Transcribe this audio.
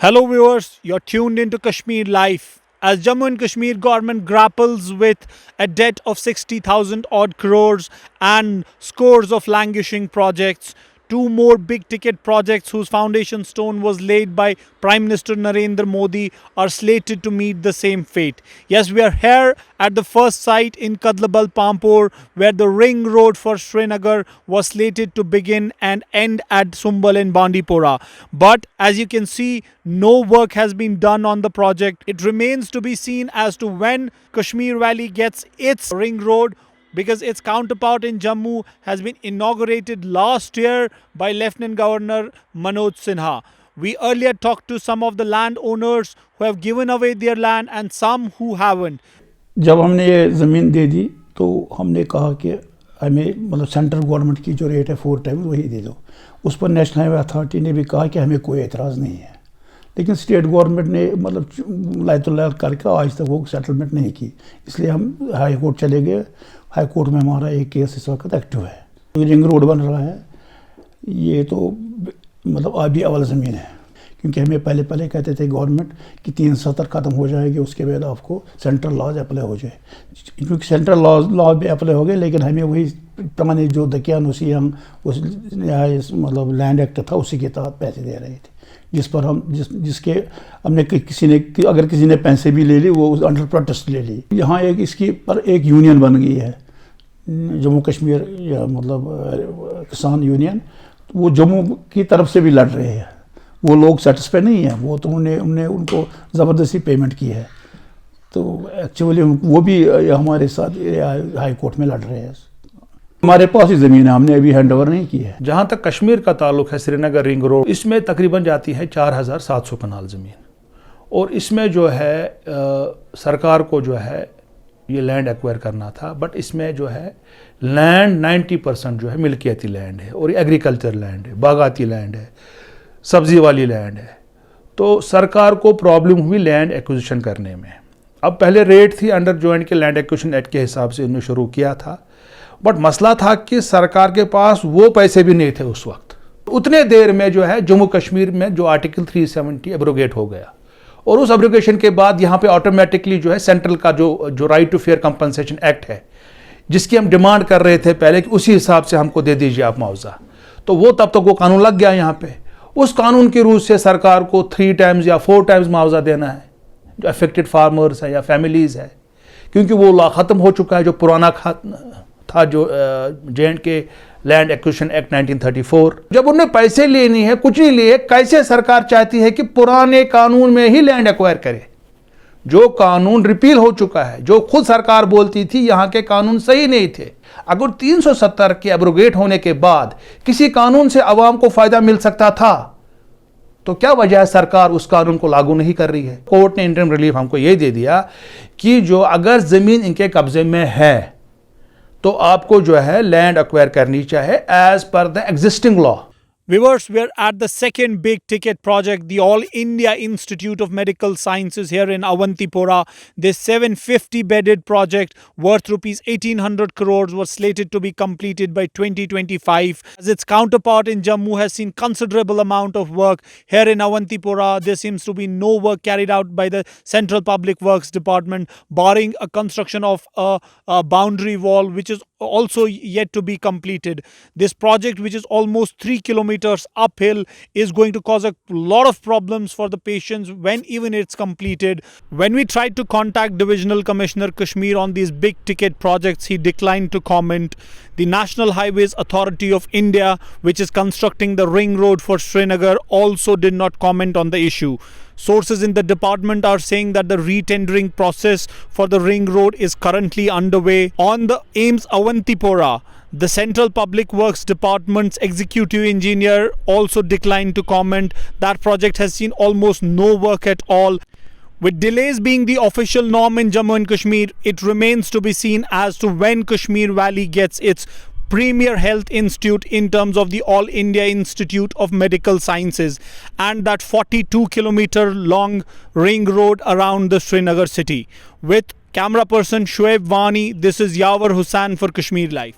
Hello viewers, you're tuned into Kashmir Life. As Jammu and Kashmir government grapples with a debt of 60,000 odd crores and scores of languishing projects, two more big ticket projects whose foundation stone was laid by Prime Minister Narendra Modi are slated to meet the same fate. Yes, we are here at the first site in Kadlabal Pampur, where the ring road for Srinagar was slated to begin and end at Sumbal and Bandipora. But as you can see, no work has been done on the project. It remains to be seen as to when Kashmir Valley gets its ring road, because its counterpart in Jammu has been inaugurated last year by Lieutenant Governor Manoj Sinha. We earlier talked to some of the landowners who have given away their land and some who haven't. जब हमने ये ज़मीन दे दी तो हमने कहा कि हमें मतलब सेंट्रल गवर्नमेंट की जो रेट है 4 टाइम्स वही दे दो. उस पर नेशनल हाईवे अथॉरिटी ने भी कहा कि हमें कोई एतराज़ नहीं है, लेकिन स्टेट गवर्नमेंट ने मतलब लायतुल्लाह करके आज तक वो सेटलमेंट नहीं की. इसलिए हम हाई कोर्ट चले गए. हाई कोर्ट में हमारा एक केस इस वक्त एक्टिव है. रिंग रोड बन रहा है, ये तो मतलब आबी अवल ज़मीन है, क्योंकि हमें पहले कहते थे गवर्नमेंट कि 370 ख़त्म हो जाएगी, उसके बाद आपको सेंट्रल लॉज अप्लाई हो जाए. क्योंकि सेंट्रल लॉ भी अप्लाई हो गए, लेकिन हमें वही पुराने जो दकियानुसी हम उस मतलब लैंड एक्ट था उसी के तहत पैसे दे रहे थे, जिस पर हम जिसके हमने अगर किसी ने पैसे भी ले ली वो अंडर प्रोटेस्ट ले ली. यहाँ एक इसकी पर एक यूनियन बन गई है, जम्मू कश्मीर या मतलब किसान यूनियन. वो जम्मू की तरफ से भी लड़ रहे हैं. वो लोग सेटिस्फाई नहीं है, वो तो उन्होंने उनको ज़बरदस्ती पेमेंट की है. तो एक्चुअली वो भी हमारे साथ हाई कोर्ट में लड़ रहे हैं. हमारे पास ही ज़मीन है, हमने अभी हैंड ओवर नहीं की है. जहाँ तक कश्मीर का ताल्लुक है, श्रीनगर रिंग रोड, इसमें तकरीबन जाती है 4700 कनाल ज़मीन. और इसमें जो है सरकार को जो है ये लैंड एक्वायर करना था, बट इसमें जो है लैंड 90% जो है मिल्कियती लैंड है और एग्रीकल्चर लैंड है, बागाती लैंड है, सब्ज़ी वाली लैंड है. तो सरकार को प्रॉब्लम हुई लैंड एक्विजिशन करने में. अब पहले रेट थी अंडर जॉइंट के लैंड एक्विजिशन एक्ट के हिसाब से इन्होंने शुरू किया था, बट मसला था कि सरकार के पास वो पैसे भी नहीं थे उस वक्त. उतने देर में जो है जम्मू कश्मीर में जो आर्टिकल 370 एब्रोगेट हो गया, और उस एब्रोगेशन के बाद यहाँ पे ऑटोमेटिकली जो है सेंट्रल का जो right to fair compensation act है, जिसकी हम डिमांड कर रहे थे पहले कि उसी हिसाब से हमको दे दीजिए आप मुआवजा, तो वो तब तक वो कानून लग गया यहाँ पे. उस कानून के रूल से सरकार को 3 टाइम्स या 4 टाइम्स मुआवजा देना है जो अफेक्टेड फार्मर्स है या फैमिलीज़ है, क्योंकि वो लॉ ख़त्म हो चुका है जो पुराना था, जो J&K लैंड एक्विजिशन एक्ट 1934. जब उन्हें पैसे लेनी है, कुछ नहीं लिए, कैसे सरकार चाहती है कि पुराने कानून में ही लैंड एक्वायर करे, जो कानून रिपील हो चुका है, जो खुद सरकार बोलती थी यहाँ के कानून सही नहीं थे. अगर 370 के एब्रोगेट होने के बाद किसी कानून से अवाम को फायदा मिल सकता था, तो क्या वजह है सरकार उस कानून को लागू नहीं कर रही है. कोर्ट ने इंटरिम रिलीफ हमको ये दे दिया कि जो अगर ज़मीन इनके कब्जे में है तो आपको जो है लैंड एक्वायर करनी चाहिए as per the existing law. Viewers, we are at the second big ticket project, the All India Institute of Medical Sciences here in Awantipora. This 750-bedded project worth rupees 1800 crores was slated to be completed by 2025. As its counterpart in Jammu has seen considerable amount of work, here in Awantipora there seems to be no work carried out by the Central Public Works Department, barring a construction of a boundary wall which is also yet to be completed. This project, which is almost 3 kilometers uphill, is going to cause a lot of problems for the patients when even it's completed. When we tried to contact Divisional Commissioner Kashmir on these big ticket projects, he declined to comment. The National Highways Authority of India, which is constructing the ring road for Srinagar, also did not comment on the issue. Sources in the department are saying that the retendering process for the ring road is currently underway. On the AIIMS Awantipora, the Central Public Works Department's executive engineer also declined to comment. That project has seen almost no work at all. With delays being the official norm in Jammu and Kashmir, it remains to be seen as to when Kashmir Valley gets its premier health institute in terms of the All India Institute of Medical Sciences and that 42-kilometer long ring road around the Srinagar city. With camera person Shoaib Wani, this is Yawar Hussain for Kashmir Life.